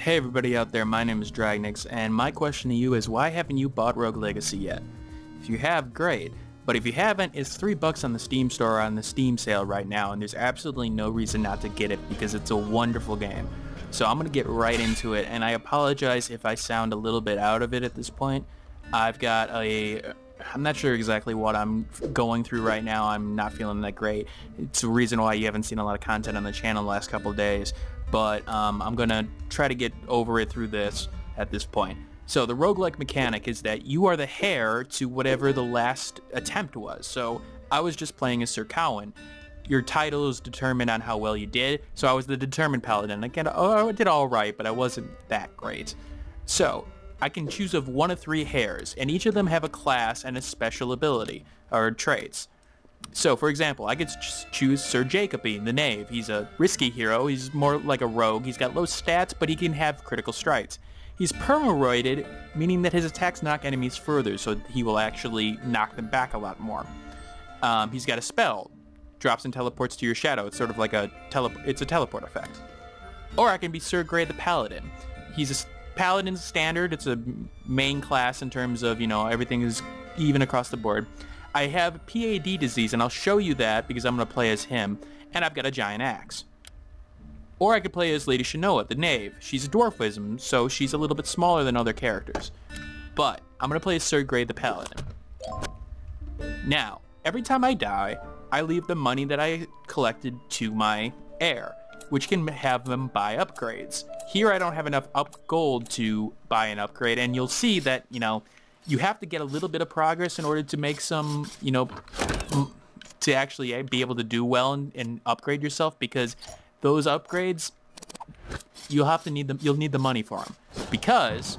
Hey everybody out there, my name is Dragnix, and my question to you is why haven't you bought Rogue Legacy yet? If you have, great. But if you haven't, it's $3 on the Steam store on the Steam sale right now, and there's absolutely no reason not to get it because it's a wonderful game. So I'm going to get right into it, and I apologize if I sound a little bit out of it at this point. I'm not sure exactly what I'm going through right now. I'm not feeling that great. It's the reason why you haven't seen a lot of content on the channel the last couple of days. But I'm going to try to get over it through this at this point. So the roguelike mechanic is that you are the heir to whatever the last attempt was. So I was just playing as Sir Cowan. Your title is determined on how well you did. So I was the determined paladin. Again, I did all right, but I wasn't that great. So I can choose of one of 3 heirs, and each of them have a class and a special ability, or traits. So, for example, I could choose Sir Jacoby, the Knave. He's a risky hero. He's more like a rogue. He's got low stats, but he can have critical strikes. He's permaroided, meaning that his attacks knock enemies further, so he will actually knock them back a lot more. He's got a spell. Drops and teleports to your shadow. It's sort of like a teleport effect. Or I can be Sir Grey the Paladin. He's a Paladin's standard. It's a main class in terms of, everything is even across the board. I have PAD disease, and I'll show you that because I'm going to play as him, and I've got a giant axe. Or I could play as Lady Shanoa, the Knave. She's a dwarfism, so she's a little bit smaller than other characters. But I'm going to play as Sir Grey the Paladin. Now, every time I die, I leave the money that I collected to my heir, which can have them buy upgrades. Here I don't have enough gold to buy an upgrade, and you'll see that, you have to get a little bit of progress in order to make some, to actually be able to do well and upgrade yourself, because those upgrades, you'll need the money for them. Because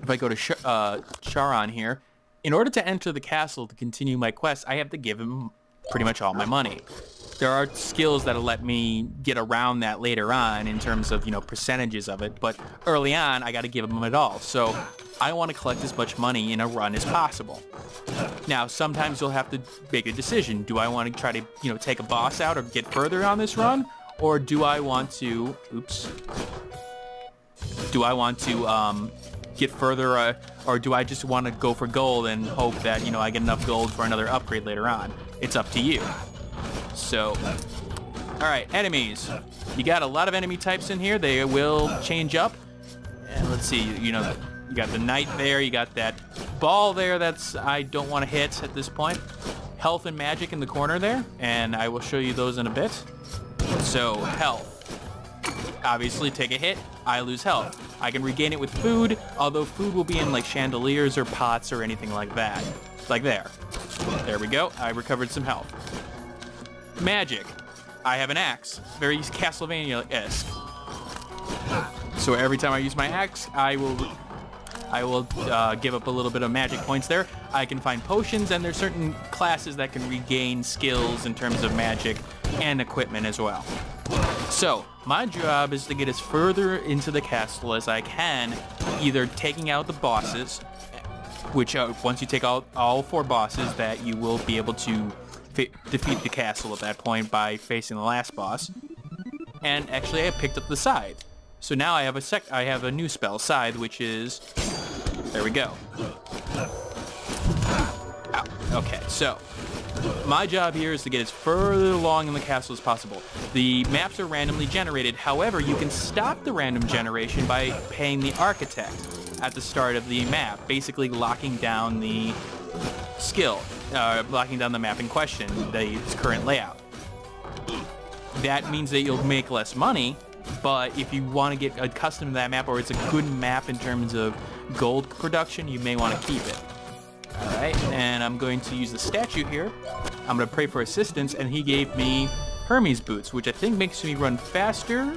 if I go to Charon here, in order to enter the castle to continue my quest, I have to give him pretty much all my money. There are skills that'll let me get around that later on in terms of, percentages of it, but early on, I got to give him it all. So I want to collect as much money in a run as possible. Now, sometimes you'll have to make a decision. Do I want to try to, take a boss out or get further on this run? Or do I want to, get further, or do I just want to go for gold and hope that, I get enough gold for another upgrade later on? It's up to you. So, alright, enemies. You got a lot of enemy types in here. They will change up. And let's see, you got the knight there. You got that ball there that's I don't want to hit at this point. Health and magic in the corner there. And I will show you those in a bit. So, health. Obviously, take a hit, I lose health. I can regain it with food, although food will be in like chandeliers or pots or anything like that. Like there. There we go. I recovered some health. Magic. I have an axe. Very Castlevania-esque. So every time I use my axe, I will give up a little bit of magic points there. I can find potions, and there's certain classes that can regain skills in terms of magic and equipment as well. So my job is to get as further into the castle as I can, either taking out the bosses, which once you take out all 4 bosses, that you will be able to defeat the castle at that point by facing the last boss. And actually I picked up the scythe. So now I have a new spell, Scythe, which is, there we go. Ow. Okay, so my job here is to get as further along in the castle as possible. The maps are randomly generated. However, you can stop the random generation by paying the architect at the start of the map, basically locking down the skill, locking down the map in question, its current layout. That means that you'll make less money, but if you want to get accustomed to that map, or it's a good map in terms of gold production, you may want to keep it. Alright, and I'm going to use the statue here. I'm going to pray for assistance, and he gave me Hermes boots, which I think makes me run faster.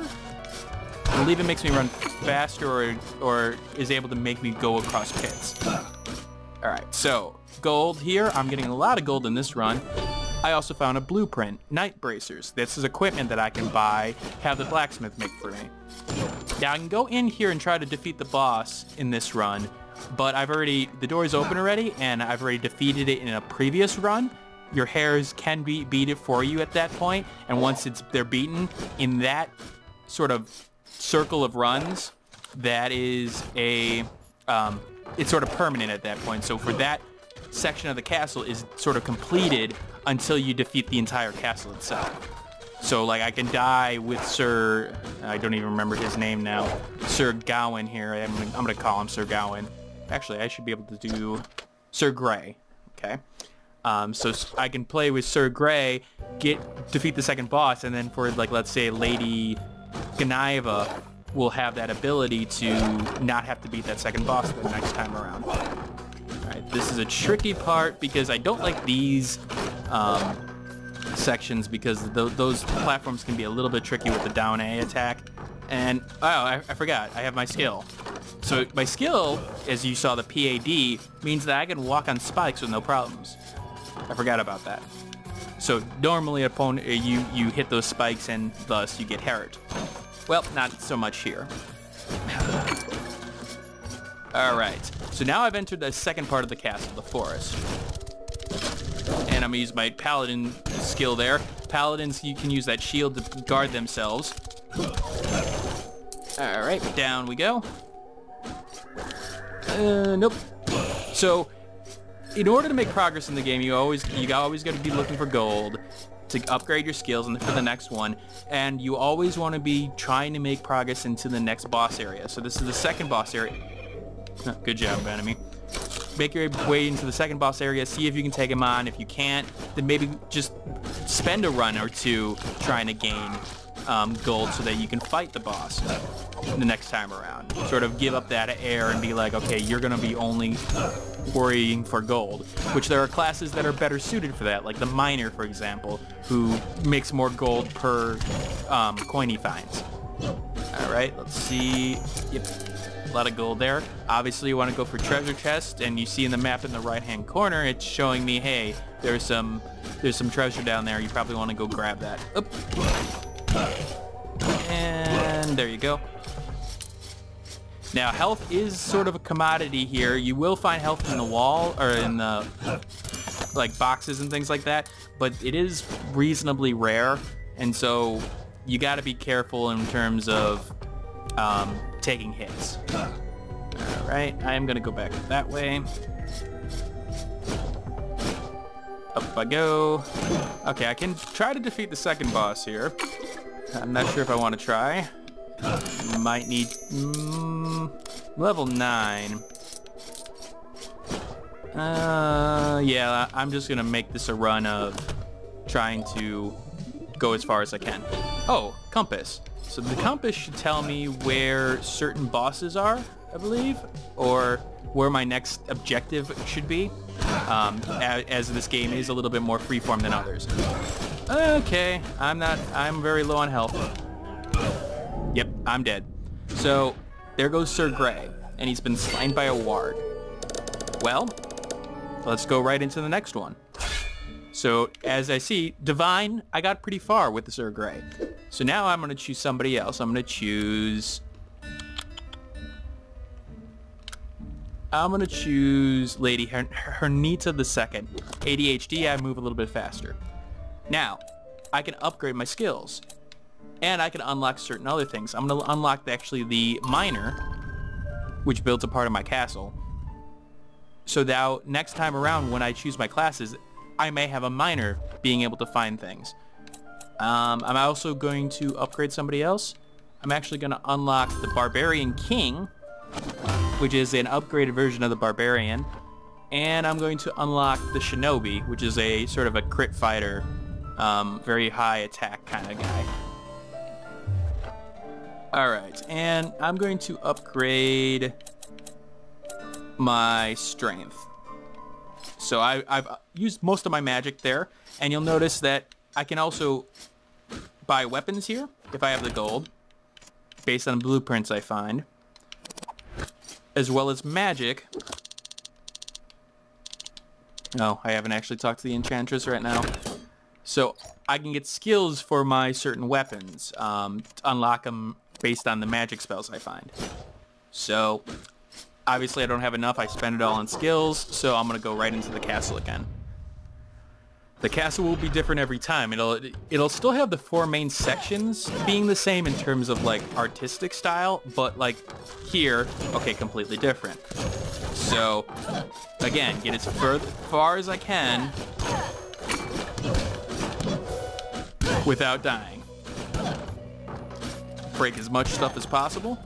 I believe it makes me run faster, or is able to make me go across pits. Alright, so gold here. I'm getting a lot of gold in this run. I also found a blueprint, Night Bracers. This is equipment that I can buy, have the blacksmith make for me. Now I can go in here and try to defeat the boss in this run, but the door is open already, and I've already defeated it in a previous run. Your hairs can beat it for you at that point, and once they're beaten, in that sort of circle of runs, that is a it's sort of permanent at that point. So for that section of the castle is sort of completed until you defeat the entire castle itself. So like I can die with Sir, I don't even remember his name now, Sir Gawain here. I'm gonna call him Sir Gawain. Actually, I should be able to do Sir Grey. Okay. So I can play with Sir Grey, defeat the second boss, and then for like, let's say Lady Ganiva will have that ability to not have to beat that second boss the next time around. Alright, this is a tricky part because I don't like these sections because those platforms can be a little bit tricky with the down A attack. And, oh, I forgot, I have my skill. So my skill, as you saw the PAD, means that I can walk on spikes with no problems. I forgot about that. So normally opponent, you hit those spikes and thus you get hurt. Well, not so much here. Alright, so now I've entered the second part of the castle, the forest. And I'm going to use my paladin skill there. Paladins, you can use that shield to guard themselves. Alright, down we go. Nope. So, in order to make progress in the game, you always got to be looking for gold to upgrade your skills and for the next one, and you always want to be trying to make progress into the next boss area. So this is the second boss area. Good job, enemy. Make your way into the second boss area, see if you can take him on. If you can't, then maybe just spend a run or two trying to gain gold so that you can fight the boss the next time around. Sort of give up that air and be like, okay, you're going to be only worrying for gold, which there are classes that are better suited for that, like the miner, for example, who makes more gold per coin he finds. Alright, let's see. Yep, a lot of gold there. Obviously you want to go for treasure chest, and you see in the map in the right hand corner it's showing me, hey, there's some treasure down there, you probably want to go grab that. Oop. And there you go. Now, health is sort of a commodity here. You will find health in the wall, or in the, like, boxes and things like that, but it is reasonably rare, and so you gotta be careful in terms of taking hits. Alright, I am gonna go back that way. Up I go. Okay, I can try to defeat the second boss here. I'm not sure if I want to try. Might need level 9. Yeah, I'm just gonna make this a run of trying to go as far as I can. Oh, compass. So the compass should tell me where certain bosses are, I believe, or where my next objective should be, as this game is a little bit more freeform than others. Okay, I'm very low on health. Yep, I'm dead. So, there goes Sir Grey, and he's been slain by a ward. Well, let's go right into the next one. So, as I see, Divine, I got pretty far with the Sir Grey. So now I'm going to choose somebody else. I'm going to choose Lady Hernita II. ADHD, I move a little bit faster. Now, I can upgrade my skills, and I can unlock certain other things. I'm going to unlock actually the miner, which builds a part of my castle. So now, next time around when I choose my classes, I may have a miner being able to find things. I'm also going to upgrade somebody else. I'm actually going to unlock the Barbarian King, which is an upgraded version of the Barbarian. And I'm going to unlock the Shinobi, which is a sort of a crit fighter, very high attack kind of guy. Alright, and I'm going to upgrade my strength. So I've used most of my magic there, and you'll notice that I can also buy weapons here, if I have the gold, based on blueprints I find, as well as magic. No, I haven't actually talked to the Enchantress right now. So I can get skills for my certain weapons, unlock them based on the magic spells I find. So obviously I don't have enough, I spend it all on skills, so I'm going to go right into the castle again. The castle will be different every time. It'll still have the 4 main sections being the same in terms of like artistic style, but like here, okay, completely different. So again, get as far as I can without dying. Break as much stuff as possible,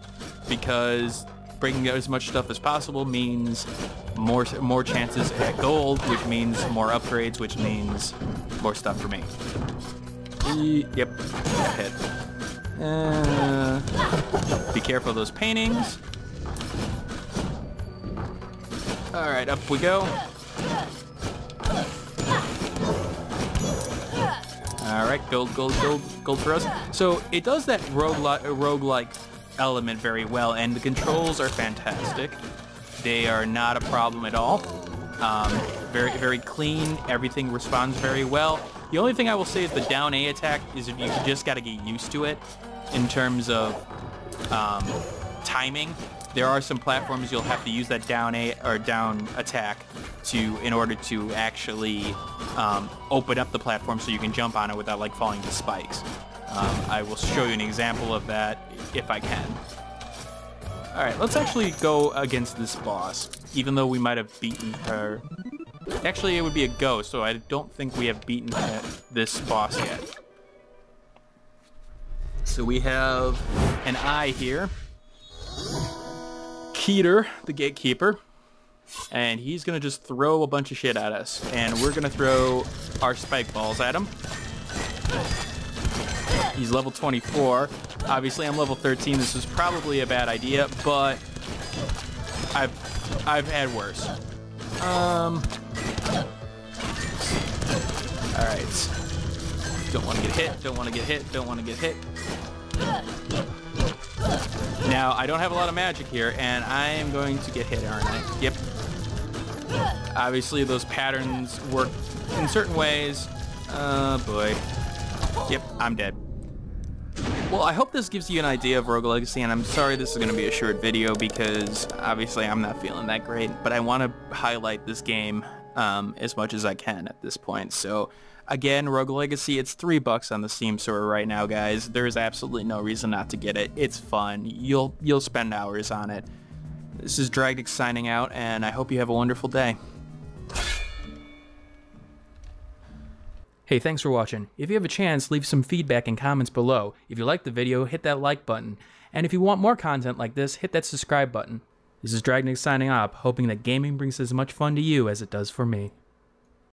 because breaking as much stuff as possible means more chances at gold, which means more upgrades, which means more stuff for me. Yep, hit. Be careful of those paintings. All right, up we go. All right, gold for us. So it does that roguelike element very well, and the controls are fantastic. They are not a problem at all. Very clean. Everything responds very well. The only thing I will say is the down A attack is if you just got to get used to it in terms of timing. There are some platforms you'll have to use that down A or down attack in order to actually open up the platform so you can jump on it without like falling to spikes. I will show you an example of that if I can. Alright, let's actually go against this boss, even though we might have beaten her. Actually, it would be a go, so I don't think we have beaten this boss yet. So we have an eye here. Keter, the gatekeeper. And he's going to just throw a bunch of shit at us. And we're going to throw our spike balls at him. He's level 24. Obviously, I'm level 13. This was probably a bad idea, but I've had worse. All right. Don't want to get hit. Don't want to get hit. Don't want to get hit. Now, I don't have a lot of magic here, and I am going to get hit, aren't I? Yep. Obviously, those patterns work in certain ways. Boy. Yep, I'm dead. Well, I hope this gives you an idea of Rogue Legacy, and I'm sorry this is going to be a short video because obviously I'm not feeling that great, but I want to highlight this game as much as I can at this point. So again, Rogue Legacy, it's $3 on the Steam store right now, guys. There's absolutely no reason not to get it. It's fun. You'll spend hours on it. This is Dragnix signing out, and I hope you have a wonderful day. Hey, thanks for watching. If you have a chance, leave some feedback and comments below. If you liked the video, hit that like button. And if you want more content like this, hit that subscribe button. This is Dragnix signing off, hoping that gaming brings as much fun to you as it does for me.